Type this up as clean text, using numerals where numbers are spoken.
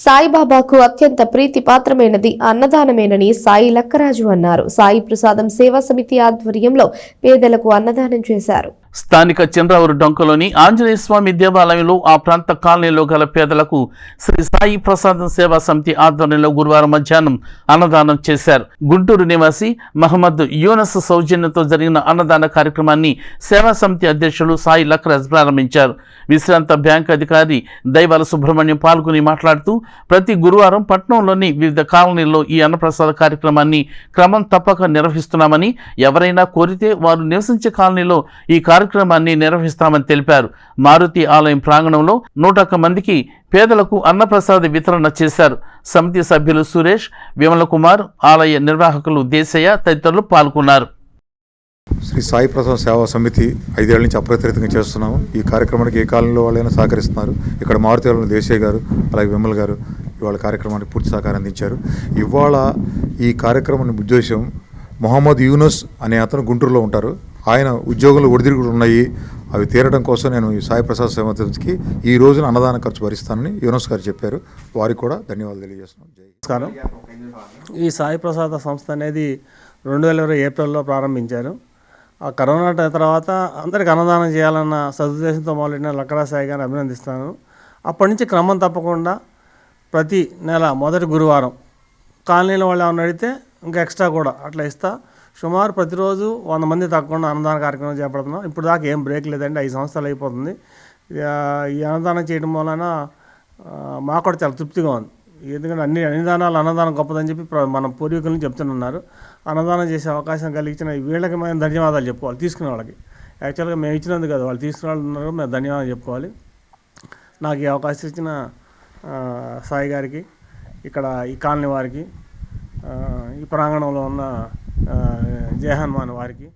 సాయిబాబాకు అత్యంత ప్రీతిపాత్రమైనది అన్నదానమేనని సాయి లక్కరాజు అన్నారు. సాయి ప్రసాదం సేవా సమితి ఆధ్వర్యంలో పేదలకు అన్నదానం చేశారు. స్థానిక చంద్రావూరు డొంకలోని ఆంజనేయ స్వామి దేవాలయంలో ఆ ప్రాంత కాలనీలో గల పేదలకు శ్రీ సాయి ప్రసాదం సేవా సమితి ఆధ్వర్యంలో గురువారం మధ్యాహ్నం అన్నదానం చేశారు. గుంటూరు నివాసి మహమ్మద్ యూనస్ సౌజన్యంతో జరిగిన అన్నదాన కార్యక్రమాన్ని సేవా సమితి అధ్యక్షులు సాయి లక్రాజ్ ప్రారంభించారు. విశ్రాంత బ్యాంక్ అధికారి దైవాల సుబ్రహ్మణ్యం పాల్గొని మాట్లాడుతూ ప్రతి గురువారం పట్టణంలోని వివిధ కాలనీల్లో ఈ అన్నప్రసాద కార్యక్రమాన్ని క్రమం తప్పక నిర్వహిస్తున్నామని, ఎవరైనా కోరితే వారు నివసించే కాలనీలో ఈ కార్యక్రమాన్ని నిర్వహిస్తామని తెలిపారు. మారుతి ఆలయం ప్రాంగణంలో 101 మందికి పేదలకు అన్నప్రసాద వితరణ చేశారు. సమితి సభ్యులు సురేష్, విమల కుమార్, ఆలయ నిర్వాహకులు దేశయ్య తదితరులు పాల్గొన్నారు. శ్రీ సాయి ప్రసాదం సేవా సమితి 5 ఏళ్ల నుంచి అప్రతిరితంగా చేస్తున్నాము. ఈ కార్యక్రమానికి ఏ కాలంలో వాళ్ళైనా సహకరిస్తున్నారు. ఇక్కడ మారుతి వాళ్ళని దేశయ్య గారు, అలాగే విమల్ గారు ఇవాళ కార్యక్రమానికి పూర్తి సహకారం అందించారు. ఇవాళ ఈ కార్యక్రమం ఉద్దేశం మొహమ్మద్ యూనస్ అనే అతను గుంటూరులో ఉంటారు. ఆయన ఉద్యోగంలో ఒడిదిరుగులు ఉన్నాయి, అవి తీరడం కోసం నేను ఈ సాయి ప్రసాద్ సేవా సమితికి ఈ రోజున అన్నదాన ఖర్చు భరిస్తానని యూనస్ గారు చెప్పారు. వారికి కూడా ధన్యవాదాలు తెలియజేస్తున్నాం. నమస్కారం. ఈ సాయి ప్రసాద సంస్థ అనేది 2020 ఏప్రిల్లో ప్రారంభించారు. ఆ కరోనా తర్వాత అందరికి అన్నదానం చేయాలన్న సదుద్దేశంతో మొదలైన లక్కరాజ్ సాయి గారిని అభినందిస్తాను. అప్పటి నుంచి క్రమం తప్పకుండా ప్రతి నెల మొదటి గురువారం కాలనీలో వాళ్ళు ఏమన్నా అడిగితే ఇంకా ఎక్స్ట్రా కూడా అట్లా ఇస్తా. సుమారు ప్రతిరోజు 100 మంది తగ్గకుండా అన్నదాన కార్యక్రమం చేపడుతున్నాం. ఇప్పుడు దాకా ఏం బ్రేక్ లేదండి, 5 సంవత్సరాలు అయిపోతుంది. ఈ అన్నదానం చేయడం వలన మాకు కూడా చాలా తృప్తిగా ఉంది. ఎందుకంటే అన్ని దానాలు అన్నదానం గొప్పదని చెప్పి మన పూర్వీకులను చెప్తున్నారు. అన్నదానం చేసే అవకాశం కలిగించిన వీళ్ళకి మేము ధన్యవాదాలు చెప్పుకోవాలి. తీసుకునే వాళ్ళకి యాక్చువల్గా మేము ఇచ్చినందుకు కదా, వాళ్ళు తీసుకునే వాళ్ళు ఉన్నారు, మేము ధన్యవాదాలు చెప్పుకోవాలి. నాకు ఈ అవకాశం ఇచ్చిన సాయి గారికి, ఇక్కడ ఈ కాలనీ వారికి, ఈ ప్రాంగణంలో ఉన్న జయహనుమాన్ వారికి